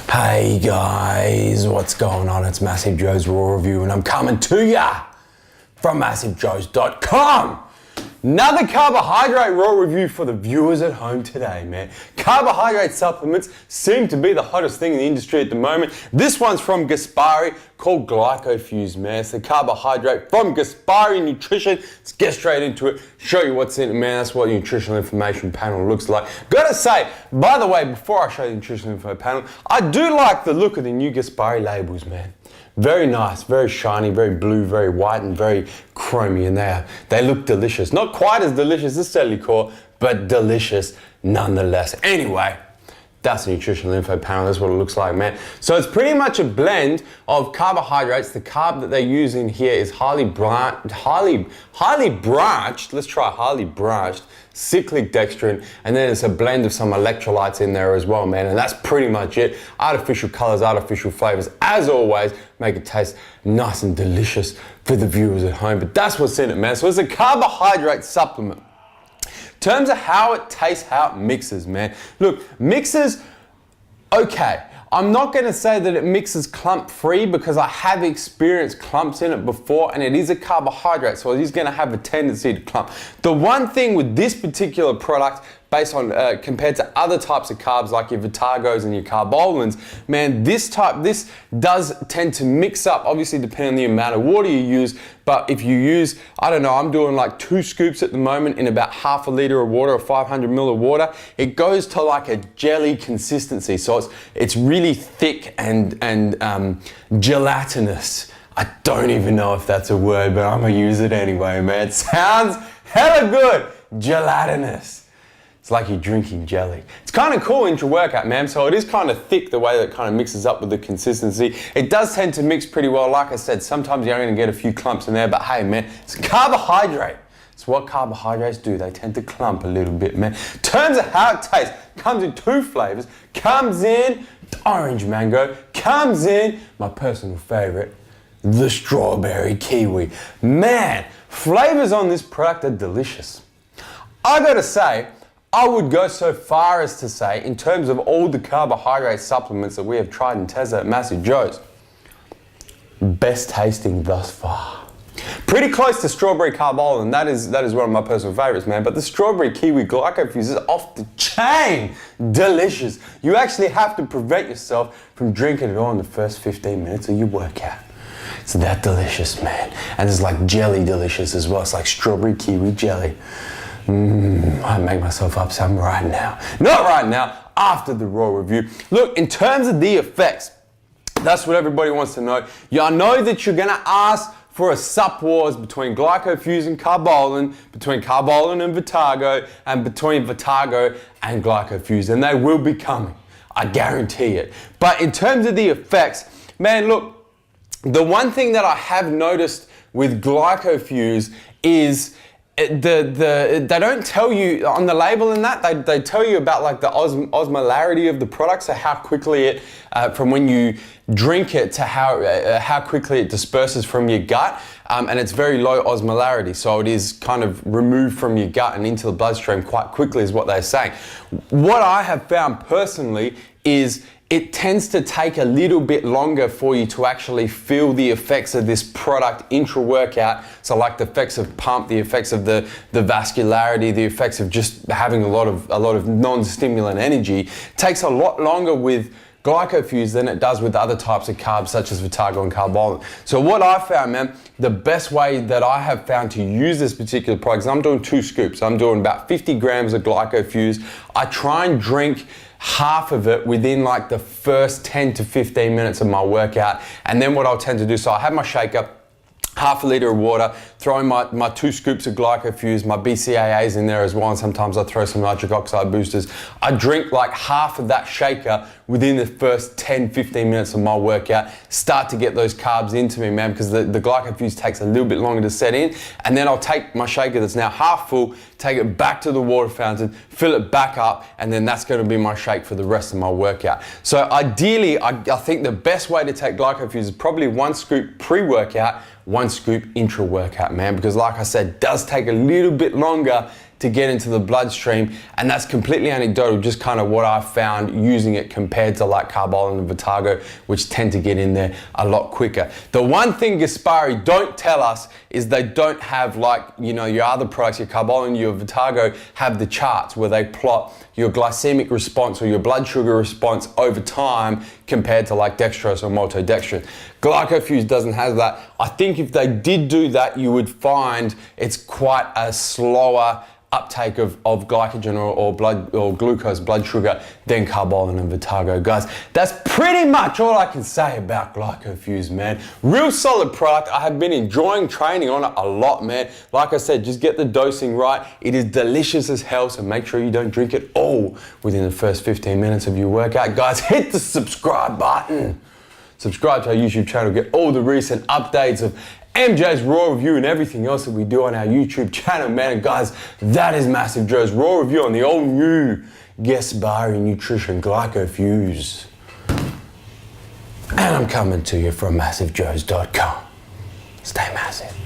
Hey guys, what's going on? It's MassiveJoes RAW review and I'm coming to ya from MassiveJoes.com. Another carbohydrate raw review for the viewers at home today, man. Carbohydrate supplements seem to be the hottest thing in the industry at the moment. This one's from Gaspari called Glycofuse, man. It's the carbohydrate from Gaspari Nutrition. Let's get straight into it, show you what's in it, man. That's what the nutritional information panel looks like. Gotta say, by the way, before I show you the nutritional info panel, I do like the look of the new Gaspari labels, man. Very nice, very shiny, very blue, very white, and very chromy, and they look delicious. Not quite as delicious as Glyco, but delicious nonetheless. Anyway, that's the nutritional info panel. That's what it looks like, man. So it's pretty much a blend of carbohydrates. The carb that they use in here is highly branched, let's try highly branched cyclic dextrin, and then it's a blend of some electrolytes in there as well, man, and that's pretty much it. Artificial colors, artificial flavors, as always, make it taste nice and delicious for the viewers at home, but that's what's in it, man. So it's a carbohydrate supplement. In terms of how it tastes, how it mixes, man. Look, mixes, okay. I'm not gonna say that it mixes clump free because I have experienced clumps in it before, and it is a carbohydrate, so it is gonna have a tendency to clump. The one thing with this particular product, based on compared to other types of carbs like your Vitagos and your Carbolins, man, this does tend to mix up, obviously depending on the amount of water you use, but if you use, I don't know, I'm doing like 2 scoops at the moment in about half a liter of water or 500 ml of water, it goes to like a jelly consistency, so it's really thick and gelatinous. I don't even know if that's a word, but I'm gonna use it anyway, man. It sounds hella good, gelatinous. It's like you're drinking jelly. It's kind of cool intra-workout, man. So it is kind of thick the way that it kind of mixes up with the consistency. It does tend to mix pretty well. Like I said, sometimes you're going to get a few clumps in there, but hey, man, it's a carbohydrate. It's what carbohydrates do. They tend to clump a little bit, man. In terms of how it tastes, comes in 2 flavors. Comes in orange mango. Comes in my personal favorite, the strawberry kiwi. Man, flavors on this product are delicious. I gotta say, I would go so far as to say, in terms of all the carbohydrate supplements that we have tried and tested at MassiveJoes, best tasting thus far. Pretty close to strawberry carbolin, that is one of my personal favorites, man, but the strawberry kiwi Glycofuse is off the chain delicious. You actually have to prevent yourself from drinking it all in the first 15 minutes of your workout. It's that delicious, man. And it's like jelly delicious as well. It's like strawberry kiwi jelly. I make myself up some right now. Not right now, after the raw review. Look, in terms of the effects, that's what everybody wants to know. I know that you're gonna ask for a sup wars between Glycofuse and Carbolin, between Carbolin and Vitago, and between Vitago and Glycofuse, and they will be coming. I guarantee it. But in terms of the effects, man, look, the one thing that I have noticed with Glycofuse is they don't tell you on the label in that, they tell you about like the osmolarity of the product, so how quickly it, from when you drink it to how quickly it disperses from your gut, and it's very low osmolarity, so it is kind of removed from your gut and into the bloodstream quite quickly is what they're saying. What I have found personally is it tends to take a little bit longer for you to actually feel the effects of this product intra-workout. So like the effects of pump, the effects of the vascularity, the effects of just having a lot of non-stimulant energy. It takes a lot longer with Glycofuse than it does with other types of carbs such as Vitago and Carbolin. So what I found, man, the best way that I have found to use this particular product is I'm doing 2 scoops. I'm doing about 50 grams of Glycofuse. I try and drink half of it within like the first 10 to 15 minutes of my workout. And then what I'll tend to do, so I have my shaker, half a liter of water, throw in my 2 scoops of Glycofuse, my BCAAs in there as well, and sometimes I throw some nitric oxide boosters. I drink like half of that shaker within the first 10-15 minutes of my workout, start to get those carbs into me, man, because the Glycofuse takes a little bit longer to set in, and then I'll take my shaker that's now half full, take it back to the water fountain, fill it back up, and then that's going to be my shake for the rest of my workout. So ideally, I think the best way to take Glycofuse is probably 1 scoop pre-workout, 1 scoop intra-workout, man, because like I said, it does take a little bit longer to get into the bloodstream, and that's completely anecdotal, just kind of what I found using it compared to like Carbolin and Vitago, which tend to get in there a lot quicker. The one thing Gaspari don't tell us is they don't have, like, you know, your other products, your Carbolin, your Vitago, have the charts where they plot your glycemic response or your blood sugar response over time compared to like dextrose or maltodextrin. Glycofuse doesn't have that. I think if they did do that, you would find it's quite a slower uptake of glycogen or glucose blood sugar than Carbolin and Vitago. Guys, that's pretty much all I can say about Glycofuse, man. Real solid product. I have been enjoying training on it a lot, man. Like I said, just get the dosing right. It is delicious as hell, so make sure you don't drink it all within the first 15 minutes of your workout. Guys, hit the subscribe button. Subscribe to our YouTube channel, get all the recent updates of MJ's Raw Review and everything else that we do on our YouTube channel, man. And guys, that is MassiveJoes Raw Review on the all new Gaspari Nutrition Glycofuse. And I'm coming to you from MassiveJoes.com. Stay massive.